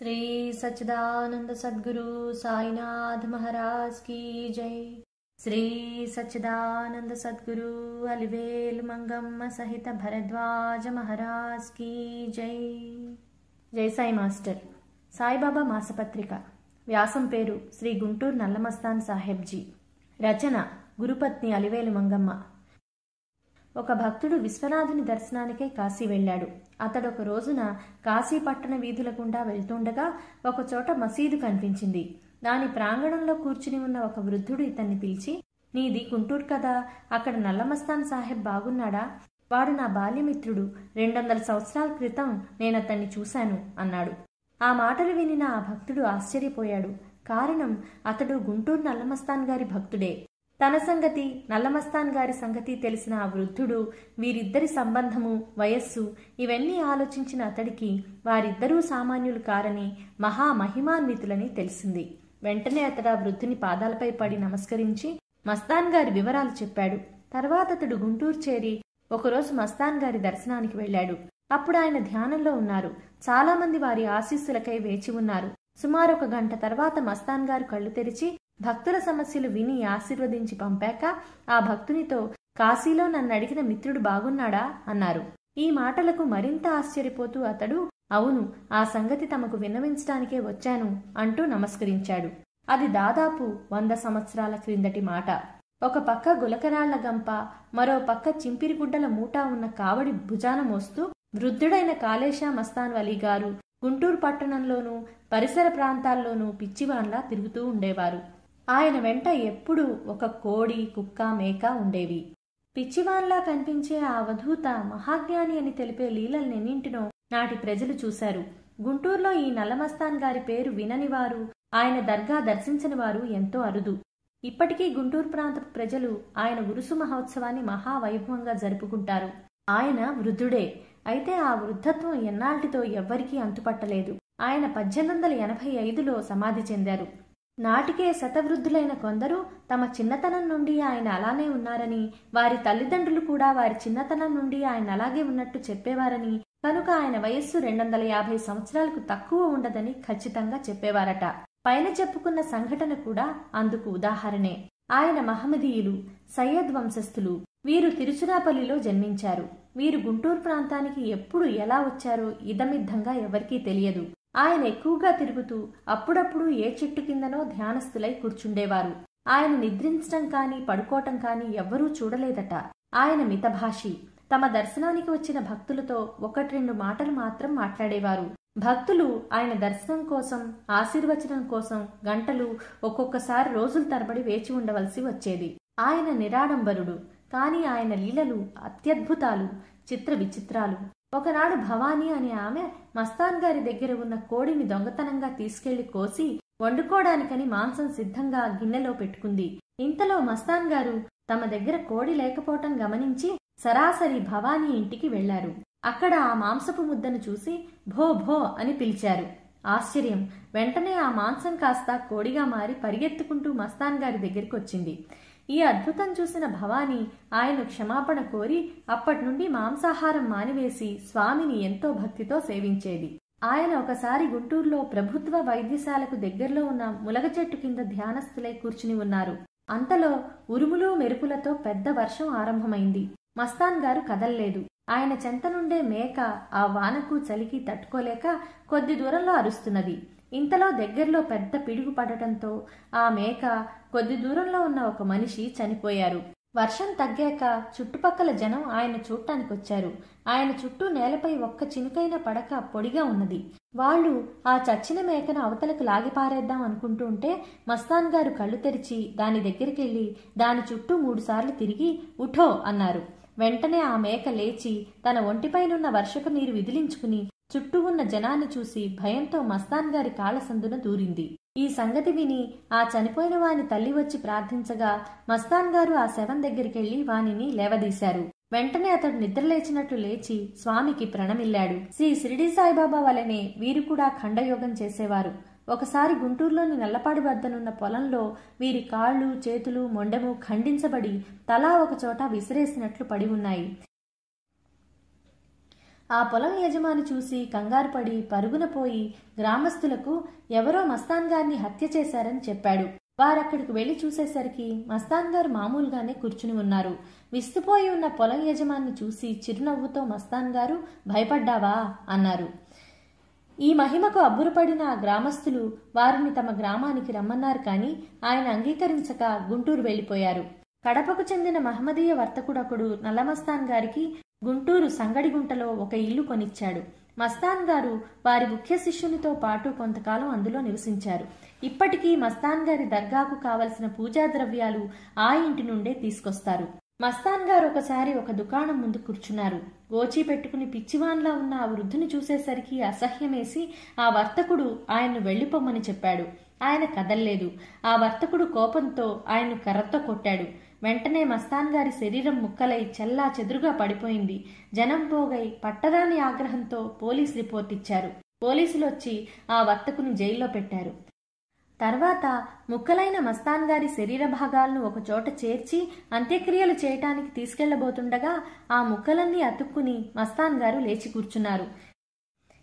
श्री सच्चिदानंद सद्गुरु साईनाथ महाराज की जय। श्री सच्चिदानंद सद्गुरु अलिवेल मंगम्म सहित भरद्वाज महाराज की जय। जय साई मास्टर। సాయిబాబా మాసపత్రిక వ్యాసం పేరు శ్రీ గుంటూరు నల్లమస్తాన్ సాహెబ్జీ। రచన గురుపత్ని అలివేలు మంగమ్మ। ఒక భక్తుడు విశ్వనాథుని దర్శనానికై కాశీ వెళ్ళాడు. అతడొక రోజున కాశీ పట్టణ వీధుల గుండా వెళ్తుండగా ఒకచోట మసీదు కనిపించింది. దాని ప్రాంగణంలో కూర్చుని ఉన్న ఒక వృద్ధుడు ఇతన్ని పిలిచి, నీది గుంటూరు కదా, అక్కడ నల్లమస్తాన్ సాహెబ్ బాగున్నాడా? వాడు నా బాల్యమిత్రుడు. 200 సంవత్సరాల క్రితం నేనతన్ని చూశాను అన్నాడు. ఆ మాటలు వినిన ఆ భక్తుడు ఆశ్చర్యపోయాడు. కారణం, అతడు గుంటూరు నల్లమస్తాన్ గారి భక్తుడే. తన సంగతి, నల్లమస్తాన్ గారి సంగతి తెలిసిన ఆ వృద్ధుడు వీరిద్దరి సంబంధము, వయస్సు ఇవన్నీ ఆలోచించిన అతడికి వారిద్దరూ సామాన్యులు కారని, మహామహిమాన్వితులని తెలిసింది. వెంటనే అతడు ఆ వృద్ధుని పాదాలపై పడి నమస్కరించి మస్తాన్ గారి వివరాలు చెప్పాడు. తర్వాత అతడు గుంటూరు చేరి ఒకరోజు మస్తాన్ గారి దర్శనానికి వెళ్ళాడు. అప్పుడు ఆయన ధ్యానంలో ఉన్నారు. చాలా మంది వారి ఆశీస్సులకై వేచి ఉన్నారు. సుమారు 1 గంట తర్వాత మస్తాన్ గారు కళ్ళు తెరిచి భక్తుల సమస్యలు విని ఆశీర్వదించి పంపాక ఆ భక్తునితో, కాశీలో నన్ను అడిగిన మిత్రుడు బాగున్నాడా అన్నారు. ఈ మాటలకు మరింత ఆశ్చర్యపోతూ అతడు, అవును, ఆ సంగతి తమకు విన్నవించడానికే వచ్చాను అంటూ నమస్కరించాడు. అది దాదాపు 100 సంవత్సరాల క్రిందటి మాట. ఒక పక్క గులకరాళ్ల గంప, మరో పక్క చింపిరిగుడ్డల మూటా ఉన్న కావడి భుజాన మోస్తూ వృద్ధుడైన కాళేశా మస్తాన్ వలీ గారు గుంటూరు పట్టణంలోనూ పరిసర ప్రాంతాల్లోనూ పిచ్చివాన్లా తిరుగుతూ ఉండేవారు. ఆయన వెంట ఎప్పుడూ ఒక కోడి, కుక్క, మేక ఉండేవి. పిచ్చివాన్లా కనిపించే ఆ అవధూత మహాజ్ఞాని అని తెలిపే లీలలనెన్నింటినో నాటి ప్రజలు చూశారు. గుంటూరులో ఈ నల్లమస్తాన్ గారి పేరు వినని వారు, ఆయన దర్గా దర్శించని వారు ఎంతో అరుదు. ఇప్పటికీ గుంటూరు ప్రాంతపు ప్రజలు ఆయన ఉరుసు మహోత్సవాన్ని మహావైభవంగా జరుపుకుంటారు. ఆయన వృద్ధుడే. అయితే ఆ వృద్ధత్వం ఎన్నాళ్టితో ఎవ్వరికీ అంతుపట్టలేదు. ఆయన 1885లో సమాధి చెందారు. నాటికే శతవృద్ధులైన కొందరు తమ చిన్నతనం నుండి ఆయన అలానే ఉన్నారని, వారి తల్లిదండ్రులు కూడా వారి చిన్నతనం నుండి ఆయన అలాగే ఉన్నట్టు చెప్పేవారని, కనుక ఆయన వయస్సు 250 సంవత్సరాలకు తక్కువ ఉండదని ఖచ్చితంగా చెప్పేవారట. పైన చెప్పుకున్న సంఘటన కూడా అందుకు ఉదాహరణే. ఆయన మహమ్మదీయులు, సయ్యద్ వంశస్థులు. వీరు తిరుచురాపల్లిలో జన్మించారు. వీరు గుంటూరు ప్రాంతానికి ఎప్పుడు ఎలా వచ్చారో ఇదమిద్దంగా ఎవరికీ తెలియదు. ఆయన ఎక్కువగా తిరుగుతూ అప్పుడప్పుడు ఏ చెట్టు కిందనో ధ్యానస్థులై కూర్చుండేవారు. ఆయన నిద్రించటం కాని పడుకోవటం కాని ఎవ్వరూ చూడలేదట. ఆయన మితభాషి. తమ దర్శనానికి వచ్చిన భక్తులతో 1-2 మాటలు మాత్రం మాట్లాడేవారు. భక్తులు ఆయన దర్శనం కోసం, ఆశీర్వచనం కోసం గంటలు, ఒక్కొక్కసారి రోజుల తరబడి వేచి ఉండవలసి వచ్చేది. ఆయన నిరాడంబరుడు, కాని ఆయన లీలలు అత్యద్భుతాలు, చిత్ర విచిత్రాలు. ఒకనాడు భవానీ అనే ఆమె మస్తాన్ గారి దగ్గర ఉన్న కోడిని దొంగతనంగా తీసుకెళ్లి కోసి వండుకోవడానికని మాంసం సిద్ధంగా గిన్నెలో పెట్టుకుంది. ఇంతలో మస్తాన్ గారు తమ దగ్గర కోడి లేకపోవటం గమనించి సరాసరి భవానీ ఇంటికి వెళ్లారు. అక్కడ ఆ మాంసపు ముద్దను చూసి భో భో అని పిలిచారు. ఆశ్చర్యం! వెంటనే ఆ మాంసం కాస్త కోడిగా మారి పరిగెత్తుకుంటూ మస్తాన్ గారి దగ్గరికి వచ్చింది. ఈ అద్భుతం చూసిన భవానీ ఆయన క్షమాపణ కోరి అప్పటి నుండి మాంసాహారం మానివేసి స్వామిని ఎంతో భక్తితో సేవించేది. ఆయన ఒకసారి గుంటూరులో ప్రభుత్వ వైద్యశాలకు దగ్గరలో ఉన్న ములగ చెట్టు కింద ధ్యానస్థులై కూర్చుని ఉన్నారు. అంతలో ఉరుములు మెరుపులతో పెద్ద వర్షం ఆరంభమైంది. మస్తాన్ గారు కదల్లేదు. ఆయన చెంత నుండే మేక ఆ వానకు చలికి తట్టుకోలేక కొద్ది దూరంలో అరుస్తున్నది. ఇంతలో దగ్గరలో పెద్ద పిడుగు పడటంతో ఆ మేక, కొద్ది దూరంలో ఉన్న ఒక మనిషి చనిపోయారు. వర్షం తగ్గాక చుట్టుపక్కల జనం ఆయన చూడటానికొచ్చారు. ఆయన చుట్టూ నేలపై ఒక్క చినుకైన పడక పొడిగా ఉన్నది. వాళ్ళు ఆ చచ్చిన మేకను అవతలకు లాగిపారేద్దాం అనుకుంటూ ఉంటే మస్తాన్ గారు కళ్ళు తెరిచి దాని దగ్గరికెళ్లి దాని చుట్టూ 3 సార్లు తిరిగి ఉఠో అన్నారు. వెంటనే ఆ మేక లేచి తన ఒంటిపైనున్న వర్షపు నీరు విదిలించుకుని చుట్టూ ఉన్న జనాన్ని చూసి భయంతో మస్తాన్ గారి కాళ్ల సందున దూరింది. ఈ సంగతి విని ఆ చనిపోయిన వాని తల్లి వచ్చి ప్రార్థించగా మస్తాన్ గారు ఆ శవం దగ్గరికెళ్లి వానిని లేవదీశారు. వెంటనే అతడు నిద్రలేచినట్లు లేచి స్వామికి ప్రణమిల్లాడు. శ్రీ షిరిడీ సాయిబాబా వలనే వీరు కూడా ఖండయోగం చేసేవారు. ఒకసారి గుంటూరులోని నల్లపాడు వద్దనున్న పొలంలో వీరి కాళ్ళు, చేతులు, మొండెము ఖండించబడి తలా ఒక చోట విసిరేసినట్లు పడి ఉన్నాయి. ఆ పొలం యజమాని చూసి కంగారు పడి పరుగున పోయి గ్రామస్తులకు ఎవరో మస్తాన్ గారిని హత్య చేశారని చెప్పాడు. వారక్కడికి వెళ్లి చూసేసరికి మస్తాన్ గారు మామూలుగానే కూర్చుని ఉన్నారు. విస్తుపోయి ఉన్న పొలం యజమాని చూసి చిరునవ్వుతో మస్తాన్ గారు భయపడ్డావా అన్నారు. ఈ మహిమకు అబ్బురపడిన ఆ గ్రామస్తులు వారిని తమ గ్రామానికి రమ్మన్నారు. కానీ ఆయన అంగీకరించక గుంటూరు వెళ్లిపోయారు. కడపకు చెందిన మహమ్మదీయ వర్తకుడొకడు నల్లమస్తాన్ గారికి గుంటూరు సంగడిగుంటలో ఒక ఇల్లు కొనిచ్చాడు. మస్తాన్ గారు వారి ముఖ్య శిష్యునితో పాటు కొంతకాలం అందులో నివసించారు. ఇప్పటికీ మస్తాన్ గారి దర్గాకు కావలసిన పూజా ద్రవ్యాలు ఆ ఇంటి నుండే తీసుకొస్తారు. మస్తాన్ గారు ఒకసారి ఒక దుకాణం ముందు కూర్చున్నారు. గోచి పెట్టుకుని పిచ్చివాన్లా ఉన్న ఆ వృద్ధుని చూసేసరికి అసహ్యమేసి ఆ వర్తకుడు ఆయన్ను వెళ్లిపోమ్మని చెప్పాడు. ఆయన కదల్లేదు. ఆ వర్తకుడు కోపంతో ఆయన్ను కర్రతో కొట్టాడు. వెంటనే మస్తాన్ గారి శరీరం ముక్కలై చెల్లా చెదురుగా పడిపోయింది. జనం పోగై పట్టరాని ఆగ్రహంతో పోలీస్ రిపోర్ట్ ఇచ్చారు. పోలీసులు వచ్చి ఆ వర్తకుని జైల్లో పెట్టారు. తర్వాత ముక్కలైన మస్తాన్ గారి శరీర భాగాలను ఒకచోట చేర్చి అంత్యక్రియలు చేయటానికి తీసుకెళ్లబోతుండగా ఆ ముక్కలన్నీ అతుక్కుని మస్తాన్ గారు లేచి కూర్చున్నారు.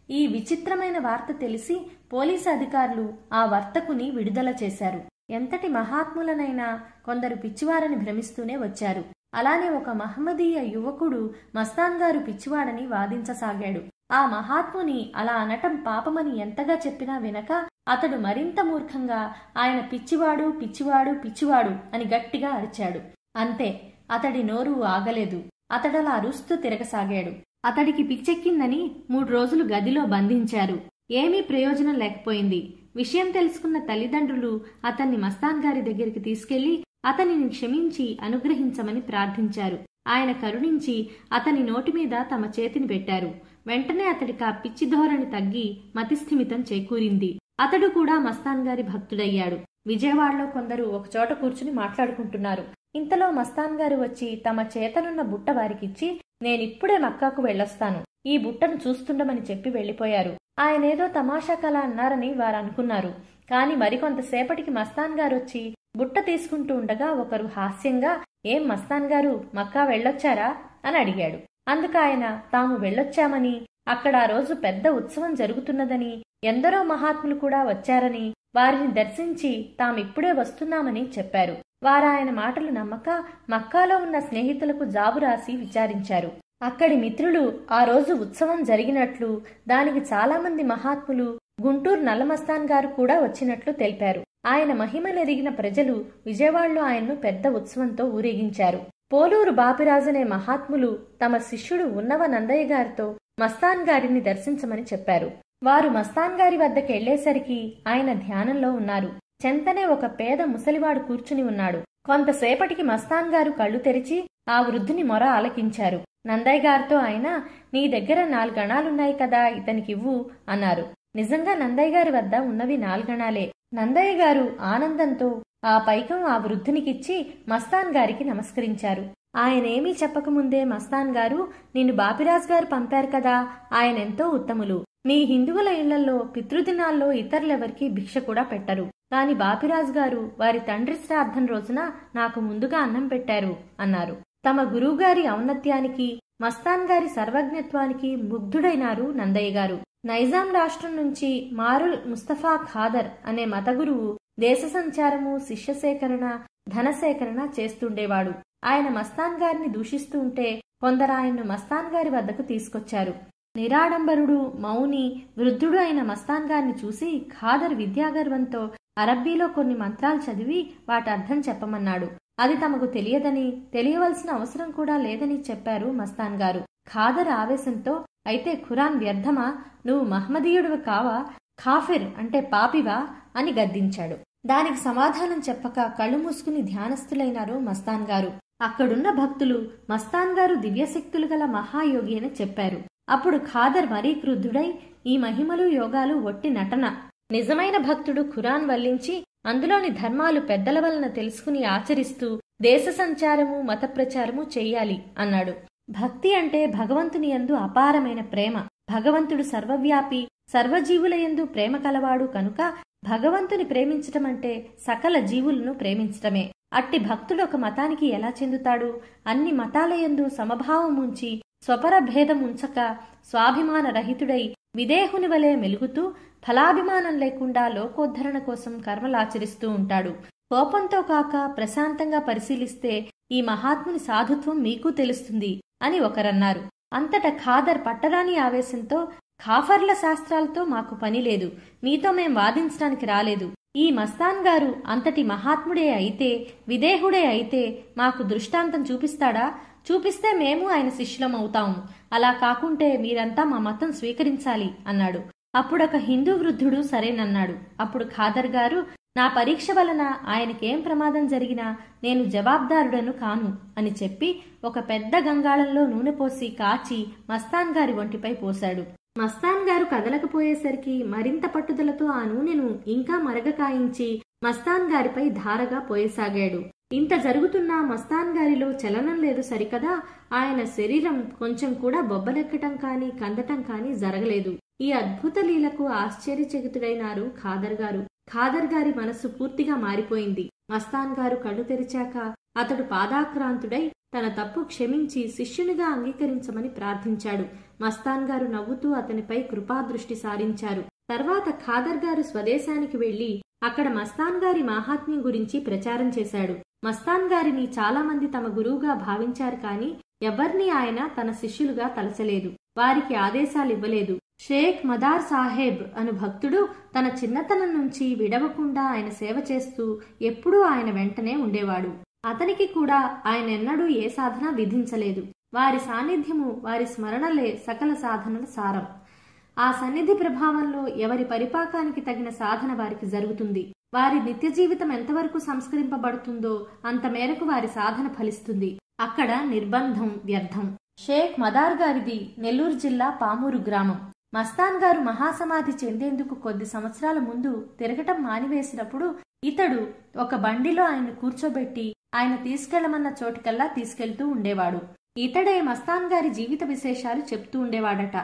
ఈ విచిత్రమైన వార్త తెలిసి పోలీసు అధికారులు ఆ వర్తకుని విడుదల చేశారు. ఎంతటి మహాత్ములనైనా కొందరు పిచ్చివారని భ్రమిస్తూనే వచ్చారు. అలానే ఒక మహమ్మదీయ యువకుడు మస్తాన్ గారు పిచ్చివాడని వాదించసాగాడు. ఆ మహాత్ముని అలా అనటం పాపమని ఎంతగా చెప్పినా వినక అతడు మరింత మూర్ఖంగా ఆయన పిచ్చివాడు పిచ్చివాడు పిచ్చివాడు అని గట్టిగా అరిచాడు. అంతే, అతడి నోరు ఆగలేదు. అతడలా అరుస్తూ తిరగసాగాడు. అతడికి పిచ్చెక్కిందని 3 రోజులు గదిలో బంధించారు. ఏమీ ప్రయోజనం లేకపోయింది. విషయం తెలుసుకున్న తల్లిదండ్రులు అతన్ని మస్తాన్ గారి దగ్గరికి తీసుకెళ్లి అతనిని క్షమించి అనుగ్రహించమని ప్రార్థించారు. ఆయన కరుణించి అతని నోటి మీద తమ చేతిని పెట్టారు. వెంటనే అతడికి ఆ పిచ్చి ధోరణి తగ్గి మతిస్థిమితం చేకూరింది. అతడు కూడా మస్తాన్ గారి భక్తుడయ్యాడు. విజయవాడలో కొందరు ఒకచోట కూర్చుని మాట్లాడుకుంటున్నారు. ఇంతలో మస్తాన్ గారు వచ్చి తమ చేతనున్న బుట్ట వారికిచ్చి, నేనిప్పుడే మక్కాకు వెళ్ళొస్తాను, ఈ బుట్టను చూస్తుండమని చెప్పి వెళ్లిపోయారు. ఆయనేదో తమాషా కళ అన్నారని వారనుకున్నారు. కాని మరికొంతసేపటికి మస్తాన్ గారొచ్చి బుట్ట తీసుకుంటూ ఉండగా ఒకరు హాస్యంగా, ఏం మస్తాన్ గారు మక్కా వెళ్ళొచ్చారా అని అడిగాడు. అందుకాయన తాము వెళ్ళొచ్చామని, అక్కడ ఆ రోజు పెద్ద ఉత్సవం జరుగుతున్నదని, ఎందరో మహాత్ములు కూడా వచ్చారని, వారిని దర్శించి తామిప్పుడే వస్తున్నామని చెప్పారు. వారాయన మాటలు నమ్మక మక్కాలో ఉన్న స్నేహితులకు జాబు రాసి విచారించారు. అక్కడి మిత్రులు ఆ రోజు ఉత్సవం జరిగినట్లు, దానికి చాలామంది మహాత్ములు గుంటూరు నల్లమస్తాన్ గారు కూడా వచ్చినట్లు తెలిపారు. ఆయన మహిమనెరిగిన ప్రజలు విజయవాడలో ఆయన్ను పెద్ద ఉత్సవంతో ఊరేగించారు. పోలూరు బాపిరాజనే మహాత్ములు తమ శిష్యుడు ఉన్నవ నందయ్య గారితో మస్తాన్ గారిని దర్శించమని చెప్పారు. వారు మస్తాన్ గారి వద్దకెళ్లేసరికి ఆయన ధ్యానంలో ఉన్నారు. చెంతనే ఒక పేద ముసలివాడు కూర్చుని ఉన్నాడు. కొంతసేపటికి మస్తాన్ గారు కళ్ళు తెరిచి ఆ వృద్ధుని మొర ఆలకించారు. నందయ్య గారితో ఆయన, నీ దగ్గర 4 అణాలున్నాయి కదా, ఇతనికివ్వు అన్నారు. నిజంగా నందయ్య గారి వద్ద ఉన్నవి 4 అణాలే. నందయ్య గారు ఆనందంతో ఆ పైకం ఆ వృద్ధునికిచ్చి మస్తాన్ గారికి నమస్కరించారు. ఆయనేమీ చెప్పకముందే మస్తాన్ గారు, నిన్ను బాపిరాజ్ గారు పంపారు కదా, ఆయనెంతో ఉత్తములు. మీ హిందువుల ఇళ్లలో పితృదినాల్లో ఇతరులెవరికీ భిక్ష కూడా పెట్టరు. కాని బాపిరాజ్ గారు వారి తండ్రి శ్రాద్ధం రోజున నాకు ముందుగా అన్నం పెట్టారు అన్నారు. తమ గురువుగారి ఔన్నత్యానికి, మస్తాన్ గారి సర్వజ్ఞత్వానికి ముగ్ధుడైనారు నందయ్య గారు. నైజాం రాష్ట్రం నుంచి మారుల్ ముస్తఫా ఖాదర్ అనే మత గురువు దేశ సంచారము, శిష్య సేకరణ, ధనసేకరణ చేస్తుండేవాడు. ఆయన మస్తాన్ గారిని దూషిస్తూ ఉంటే కొందరు ఆయన్ను మస్తాన్ గారి వద్దకు తీసుకొచ్చారు. నిరాడంబరుడు, మౌని, వృద్ధుడు అయిన మస్తాన్ గారిని చూసి ఖాదర్ విద్యాగర్వంతో అరబ్బీలో కొన్ని మంత్రాలు చదివి వాటి అర్థం చెప్పమన్నాడు. అది తమకు తెలియదని, తెలియవలసిన అవసరం కూడా లేదని చెప్పారు మస్తాన్ గారు. ఖాదర్ ఆవేశంతో, అయితే ఖురాన్ వ్యర్థమా, నువ్వు మహమ్మదీయుడివి కావా, ఖాఫిర్ అంటే పాపివా అని గద్దించాడు. దానికి సమాధానం చెప్పక కళ్ళు మూసుకుని ధ్యానస్థులైనారు మస్తాన్ గారు. అక్కడున్న భక్తులు మస్తాన్ గారు దివ్యశక్తులు గల మహాయోగి అని చెప్పారు. అప్పుడు ఖాదర్ మరీ క్రుద్ధుడై, ఈ మహిమలు యోగాలు ఒట్టి నటన, నిజమైన భక్తుడు ఖురాన్ వల్లించి అందులోని ధర్మాలు పెద్దల వలన తెలుసుకుని ఆచరిస్తూ దేశ సంచారము, మత ప్రచారము చెయ్యాలి అన్నాడు. భక్తి అంటే భగవంతుని యందు అపారమైన ప్రేమ. భగవంతుడు సర్వవ్యాపి, సర్వజీవుల యందు ప్రేమ కలవాడు కనుక భగవంతుని ప్రేమించటం అంటే సకల జీవులను ప్రేమించటమే. అట్టి భక్తుడు ఒక మతానికి ఎలా చెందుతాడు? అన్ని మతాల యందు సమభావం ఉంచి స్వపర భేదం ఉంచక స్వాభిమాన రహితుడై విదేహుని వలె మెలుగుతూ ఫలాభిమానం లేకుండా లోకోద్ధరణ కోసం కర్మలాచరిస్తూ ఉంటాడు. కోపంతో కాక ప్రశాంతంగా పరిశీలిస్తే ఈ మహాత్ముని సాధుత్వం మీకు తెలుస్తుంది అని ఒకరన్నారు. అంతట ఖాదర్ పట్టరాని ఆవేశంతో, ఖాఫర్ల శాస్త్రాలతో మాకు పని లేదు, మీతో మేం వాదించడానికి రాలేదు. ఈ మస్తాన్ గారు అంతటి మహాత్ముడే అయితే, విదేహుడే అయితే మాకు దృష్టాంతం చూపిస్తాడా? చూపిస్తే మేము ఆయన శిష్యులం అవుతాము. అలా కాకుంటే మీరంతా మా మతం స్వీకరించాలి అన్నాడు. అప్పుడొక హిందూ వృద్ధుడు సరేనన్నాడు. అప్పుడు ఖాదర్ గారు, నా పరీక్ష వలన ఆయనకేం ప్రమాదం జరిగినా నేను జవాబ్దారుడను కాను అని చెప్పి ఒక పెద్ద గంగాళంలో నూనె పోసి కాచి మస్తాన్ గారి ఒంటిపై పోశాడు. మస్తాన్ గారు కదలకపోయేసరికి మరింత పట్టుదలతో ఆ నూనెను ఇంకా మరగకాయించి మస్తాన్ గారిపై ధారగా పోయసాగాడు. ఇంత జరుగుతున్నా మస్తాన్ గారిలో చలనం లేదు సరికదా, ఆయన శరీరం కొంచెం కూడా బొబ్బలెక్కటం కాని కందటం కాని జరగలేదు. ఈ అద్భుత లీలకు ఆశ్చర్యచకితుడైనారు ఖాదర్ గారు. ఖాదర్ గారి మనస్సు పూర్తిగా మారిపోయింది. మస్తాన్ గారు కళ్ళు తెరిచాక అతడు పాదాక్రాంతుడై తన తప్పు క్షమించి శిష్యునిగా అంగీకరించమని ప్రార్థించాడు. మస్తాన్ గారు నవ్వుతూ అతనిపై కృపాదృష్టి సారించారు. తర్వాత ఖాదర్ గారు స్వదేశానికి వెళ్లి అక్కడ మస్తాన్ గారి మాహాత్మ్యం గురించి ప్రచారం చేశాడు. మస్తాన్ గారిని చాలా మంది తమ గురువుగా భావించారు కాని ఎవ్వర్నీ ఆయన తన శిష్యులుగా తలచలేదు, వారికి ఆదేశాలివ్వలేదు. షేక్ మదార్ సాహెబ్ అను భక్తుడు తన చిన్నతనం నుంచి విడవకుండా ఆయన సేవ చేస్తూ ఎప్పుడూ ఆయన వెంటనే ఉండేవాడు. అతనికి కూడా ఆయన ఎన్నడూ ఏ సాధన విధించలేదు. వారి సాన్నిధ్యము, వారి స్మరణలే సకల సాధనల సారం. ఆ సన్నిధి ప్రభావంలో ఎవరి పరిపాకానికి తగిన సాధన వారికి జరుగుతుంది. వారి నిత్య జీవితం ఎంతవరకు సంస్కరింపబడుతుందో అంత మేరకు వారి సాధన ఫలిస్తుంది. అక్కడ నిర్బంధం వ్యర్థం. షేక్ మదార్ గారిది నెల్లూరు జిల్లా పామూరు గ్రామం. మస్తాన్ గారు మహాసమాధి చెందేందుకు కొద్ది సంవత్సరాల ముందు తిరగటం మానివేసినప్పుడు ఇతడు ఒక బండిలో ఆయన్ను కూర్చోబెట్టి ఆయన తీసుకెళ్లమన్న చోటికల్లా తీసుకెళ్తూ ఉండేవాడు. ఇతడే మస్తాన్ గారి జీవిత విశేషాలు చెప్తూ ఉండేవాడట.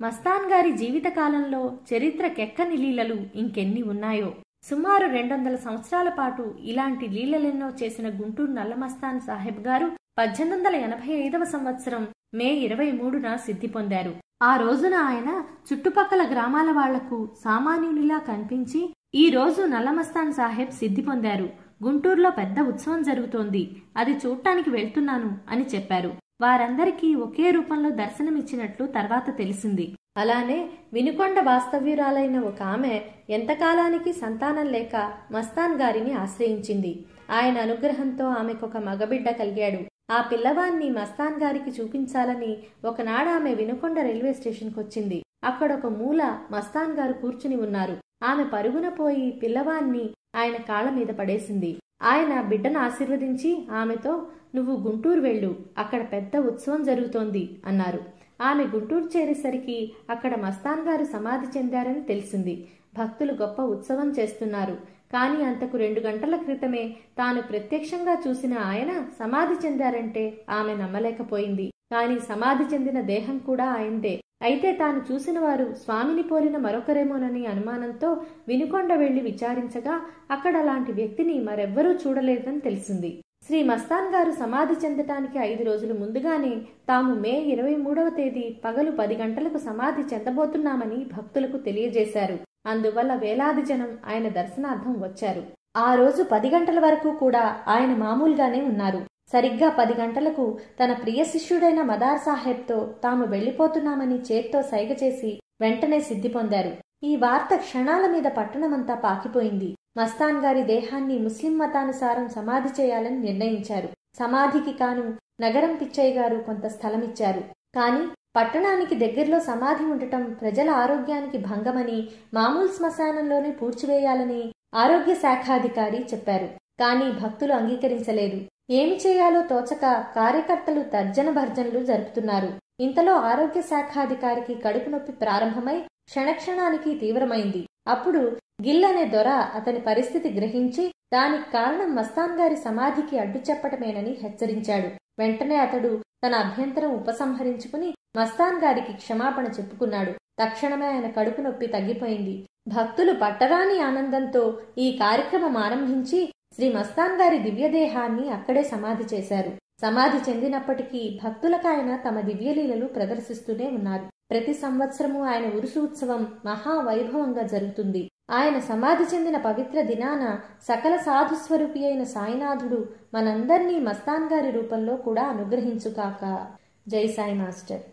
మస్తాన్ గారి జీవిత కాలంలో చరిత్రకెక్కని లీలలు ఇంకెన్ని ఉన్నాయో. సుమారు 200 సంవత్సరాల పాటు ఇలాంటి లీలలెన్నో చేసిన గుంటూరు నల్లమస్తాన్ సాహెబ్ గారు 1885వ సంవత్సరం మే 23న సిద్ధి పొందారు. ఆ రోజున ఆయన చుట్టుపక్కల గ్రామాల వాళ్లకు సామాన్యునిలా కనిపించి, ఈ రోజు నల్లమస్తాన్ సాహెబ్ సిద్ధి పొందారు, గుంటూరులో పెద్ద ఉత్సవం జరుగుతోంది, అది చూడటానికి వెళ్తున్నాను అని చెప్పారు. వారందరికీ ఒకే రూపంలో దర్శనమిచ్చినట్లు తర్వాత తెలిసింది. అలానే వినుకొండ వాస్తవ్యురాలైన ఒక ఆమె ఎంతకాలానికి సంతానం లేక మస్తాన్ గారిని ఆశ్రయించింది. ఆయన అనుగ్రహంతో ఆమెకొక మగబిడ్డ కలిగాడు. ఆ పిల్లవాన్ని మస్తాన్ గారికి చూపించాలని ఒకనాడు ఆమె వినుకొండ రైల్వే స్టేషన్కొచ్చింది. అక్కడొక మూల మస్తాన్ గారు కూర్చుని ఉన్నారు. ఆమె పరుగున పోయి పిల్లవాన్ని ఆయన కాళ్ల మీద పడేసింది. ఆయన బిడ్డను ఆశీర్వదించి ఆమెతో, నువ్వు గుంటూరు వెళ్ళు, అక్కడ పెద్ద ఉత్సవం జరుగుతోంది అన్నారు. ఆమె గుంటూరు చేరేసరికి అక్కడ మస్తాన్ గారు సమాధి చెందారని తెలిసింది. భక్తులు గొప్ప ఉత్సవం చేస్తున్నారు. కాని అంతకు 2 గంటల క్రితమే తాను ప్రత్యక్షంగా చూసిన ఆయన సమాధి చెందారంటే ఆమె నమ్మలేకపోయింది. కాని సమాధి చెందిన దేహం కూడా ఆయనదే. అయితే తాను చూసిన వారు స్వామిని పోలిన మరొకరేమోనని అనుమానంతో వినుకొండ వెళ్లి విచారించగా అక్కడ అలాంటి వ్యక్తిని మరెవ్వరూ చూడలేదని తెలిసింది. శ్రీ మస్తాన్ గారు సమాధి చెందటానికి 5 రోజులు ముందుగానే తాము మే 23వ తేదీ పగలు 10 గంటలకు సమాధి చెందబోతున్నామని భక్తులకు తెలియజేశారు. అందువల్ల వేలాది జనం ఆయన దర్శనార్థం వచ్చారు. ఆ రోజు 10 గంటల వరకు కూడా ఆయన మామూలుగానే ఉన్నారు. సరిగ్గా 10 గంటలకు తన ప్రియ శిష్యుడైన మదార్ సాహెబ్తో తాము వెళ్లిపోతున్నామని చేత్తో సైగ చేసి వెంటనే సిద్ధి పొందారు. ఈ వార్త క్షణాల మీద పట్టణమంతా పాకిపోయింది. మస్తాన్ గారి దేహాన్ని ముస్లిం మతానుసారం సమాధి చేయాలని నిర్ణయించారు. సమాధికి కాను నగరం పిచ్చయ్య గారు కొంత స్థలమిచ్చారు. కాని పట్టణానికి దగ్గరలో సమాధి ఉండటం ప్రజల ఆరోగ్యానికి భంగమని మామూలు శ్మశానంలోనే పూడ్చివేయాలని ఆరోగ్య శాఖాధికారి చెప్పారు. కాని భక్తులు అంగీకరించలేదు. ఏమి చేయాలో తోచక కార్యకర్తలు తర్జన భర్జనలు జరుపుతున్నారు. ఇంతలో ఆరోగ్య శాఖాధికారికి కడుపు నొప్పి ప్రారంభమై క్షణక్షణానికి తీవ్రమైంది. అప్పుడు గిల్ అనే దొర అతని పరిస్థితి గ్రహించి దానికి కారణం మస్తాన్ గారి సమాధికి అడ్డు చెప్పటమేనని హెచ్చరించాడు. వెంటనే అతడు తన అభ్యంతరం ఉపసంహరించుకుని మస్తాన్ గారికి క్షమాపణ చెప్పుకున్నాడు. తక్షణమే ఆయన కడుపు నొప్పి తగ్గిపోయింది. భక్తులు పట్టరాని ఆనందంతో ఈ కార్యక్రమం ఆరంభించి శ్రీ మస్తాన్ గారి దివ్యదేహాన్ని అక్కడే సమాధి చేశారు. సమాధి చెందినప్పటికీ భక్తులకు ఆయన తమ దివ్యలీలలు ప్రదర్శిస్తూనే ఉన్నారు. ప్రతి సంవత్సరము ఆయన ఉరుసు ఉత్సవం మహావైభవంగా జరుగుతుంది. ఆయన సమాధి చెందిన పవిత్ర దినాన సకల సాధుస్వరూపి అయిన సాయినాథుడు మనందర్నీ మస్తాన్ గారి రూపంలో కూడా అనుగ్రహించుకాక. జై సాయి మాస్టర్.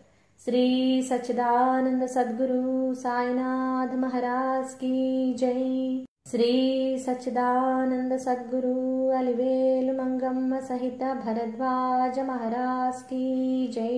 శ్రీ సచ్చిదానంద సద్గురు సాయినాథ్ మహారాజ్ కీ జై. శ్రీ సచ్చిదానంద సద్గురు అలివేలు మంగమ్మ సహిత భరద్వాజ మహారాజ్ కీ జై.